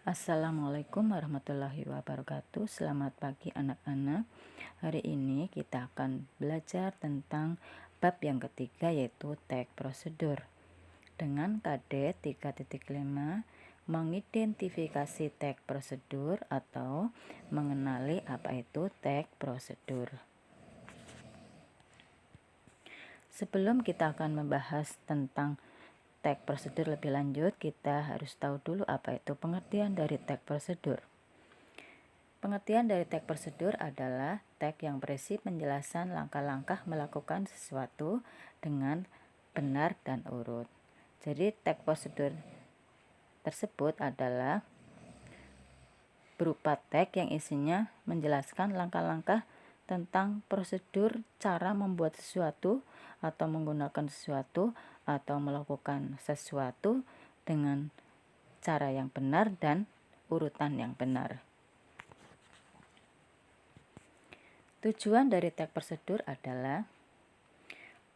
Assalamualaikum warahmatullahi wabarakatuh. Selamat pagi anak-anak. Hari ini kita akan belajar tentang bab yang ketiga, yaitu tag prosedur. Dengan KD 3.5 mengidentifikasi tag prosedur atau mengenali apa itu tag prosedur. Sebelum kita akan membahas tentang tag prosedur lebih lanjut, kita harus tahu dulu apa itu pengertian dari tag prosedur. Pengertian dari tag prosedur adalah tag yang berisi penjelasan langkah-langkah melakukan sesuatu dengan benar dan urut. Jadi tag prosedur tersebut adalah berupa tag yang isinya menjelaskan langkah-langkah tentang prosedur cara membuat sesuatu atau menggunakan sesuatu atau melakukan sesuatu dengan cara yang benar dan urutan yang benar. Tujuan dari tag prosedur adalah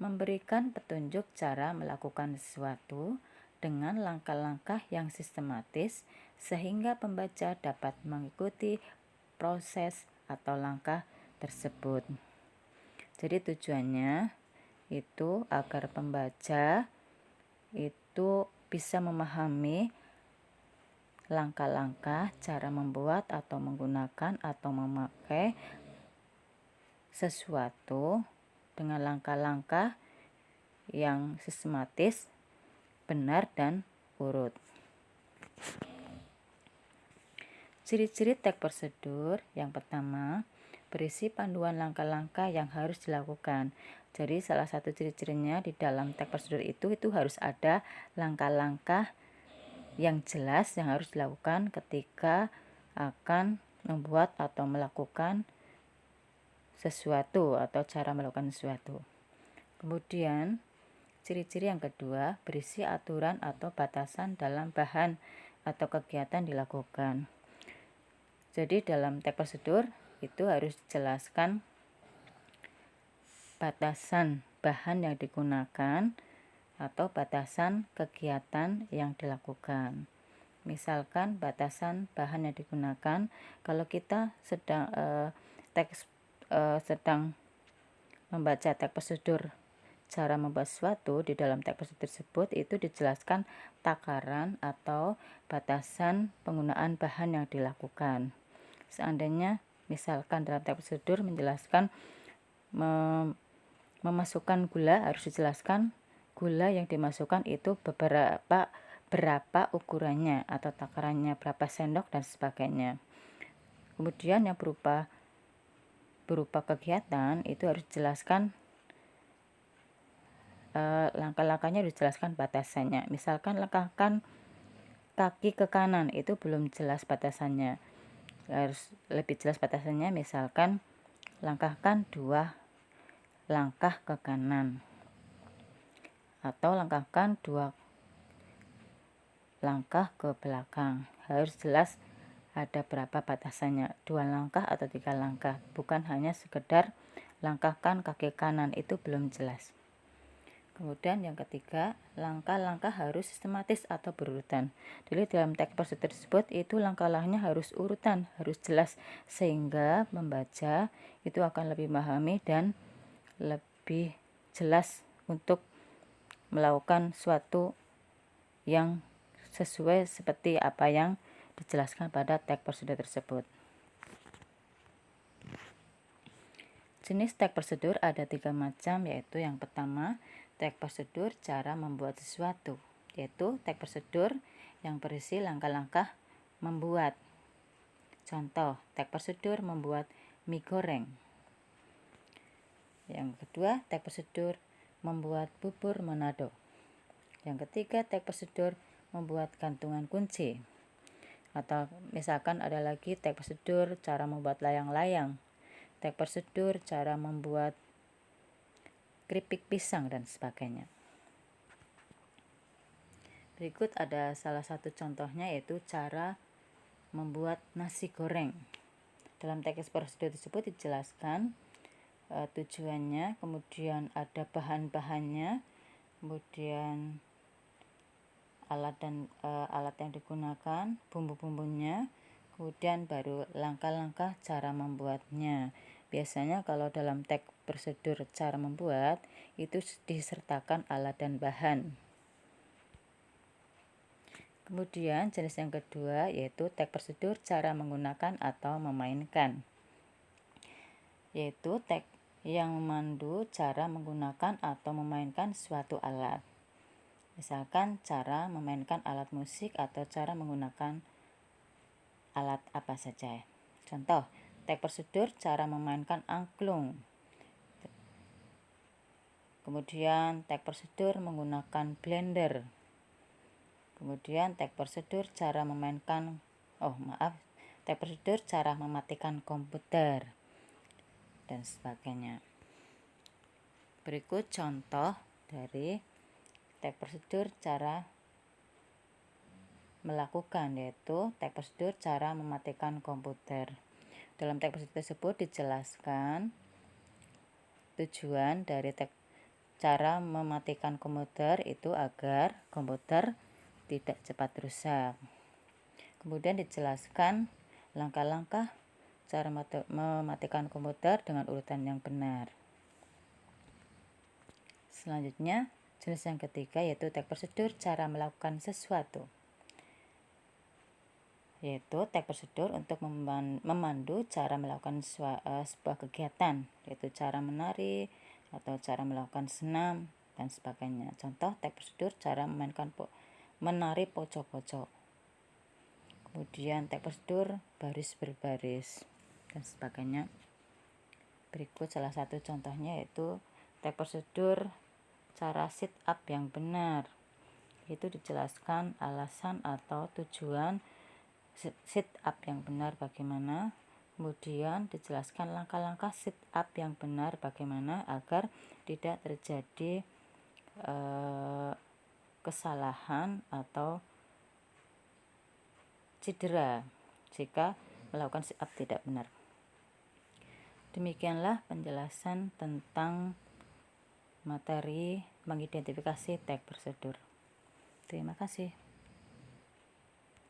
memberikan petunjuk cara melakukan sesuatu dengan langkah-langkah yang sistematis sehingga pembaca dapat mengikuti proses atau langkah tersebut. Jadi tujuannya itu agar pembaca itu bisa memahami langkah-langkah cara membuat atau menggunakan atau memakai sesuatu dengan langkah-langkah yang sistematis, benar, dan urut. Ciri-ciri tag prosedur yang pertama, berisi panduan langkah-langkah yang harus dilakukan. Jadi salah satu ciri-cirinya di dalam tag prosedur itu harus ada langkah-langkah yang jelas yang harus dilakukan ketika akan membuat atau melakukan sesuatu atau cara melakukan sesuatu. Kemudian ciri-ciri yang kedua, berisi aturan atau batasan dalam bahan atau kegiatan dilakukan. Jadi dalam tag prosedur itu harus dijelaskan batasan bahan yang digunakan atau batasan kegiatan yang dilakukan. Misalkan batasan bahan yang digunakan, kalau kita sedang membaca tag prosedur cara membuat sesuatu, di dalam tag prosedur tersebut itu dijelaskan takaran atau batasan penggunaan bahan yang dilakukan. Seandainya misalkan dalam tag prosedur menjelaskan memasukkan gula, harus dijelaskan gula yang dimasukkan itu berapa ukurannya atau takarannya, berapa sendok dan sebagainya. Kemudian yang berupa kegiatan itu harus dijelaskan langkah-langkahnya, harus dijelaskan batasannya. Misalkan langkahkan kaki ke kanan, itu belum jelas batasannya, harus lebih jelas batasannya. Misalkan langkahkan 2 langkah ke kanan atau langkahkan 2 langkah ke belakang, harus jelas ada berapa batasannya, 2 langkah atau 3 langkah, bukan hanya sekedar langkahkan kaki kanan, itu belum jelas. Kemudian yang ketiga, langkah-langkah harus sistematis atau berurutan. Jadi dalam tag prosedur tersebut itu langkah-langkahnya harus urutan, harus jelas, sehingga membaca itu akan lebih memahami dan lebih jelas untuk melakukan suatu yang sesuai seperti apa yang dijelaskan pada tag prosedur tersebut. Jenis tag prosedur ada 3 macam, yaitu yang pertama, tag prosedur cara membuat sesuatu, yaitu tag prosedur yang berisi langkah-langkah membuat. Contoh, tag prosedur membuat mie goreng. Yang kedua, tag prosedur membuat bubur Manado. Yang ketiga, tag prosedur membuat gantungan kunci. Atau misalkan ada lagi tag prosedur cara membuat layang-layang, tag prosedur cara membuat keripik pisang dan sebagainya. Berikut ada salah satu contohnya, yaitu cara membuat nasi goreng. Dalam teks prosedur tersebut dijelaskan tujuannya, kemudian ada bahan-bahannya, kemudian alat yang digunakan, bumbu-bumbunya, kemudian baru langkah-langkah cara membuatnya. Biasanya kalau dalam teks prosedur cara membuat itu disertakan alat dan bahan. Kemudian jenis yang kedua yaitu teks prosedur cara menggunakan atau memainkan, yaitu teks yang memandu cara menggunakan atau memainkan suatu alat. Misalkan cara memainkan alat musik atau cara menggunakan alat apa saja. Contoh, teks prosedur cara memainkan angklung. Kemudian teks prosedur menggunakan blender. Kemudian teks prosedur cara memainkan teks prosedur cara mematikan komputer dan sebagainya. Berikut contoh dari teks prosedur cara melakukan, yaitu teks prosedur cara mematikan komputer. Dalam teks prosedur tersebut dijelaskan tujuan dari cara mematikan komputer itu agar komputer tidak cepat rusak. Kemudian dijelaskan langkah-langkah cara mematikan komputer dengan urutan yang benar. Selanjutnya, jenis yang ketiga yaitu teks prosedur cara melakukan sesuatu, yaitu teks prosedur untuk memandu cara melakukan sebuah kegiatan, yaitu cara menari atau cara melakukan senam dan sebagainya. Contoh teks prosedur cara menari pocok-pocok. Kemudian teks prosedur baris berbaris dan sebagainya. Berikut salah satu contohnya yaitu teks prosedur cara sit up yang benar. Itu dijelaskan alasan atau tujuan sit up yang benar bagaimana. Kemudian dijelaskan langkah-langkah sit up yang benar bagaimana agar tidak terjadi kesalahan atau cedera jika melakukan sit up tidak benar. Demikianlah penjelasan tentang materi mengidentifikasi teks prosedur. Terima kasih.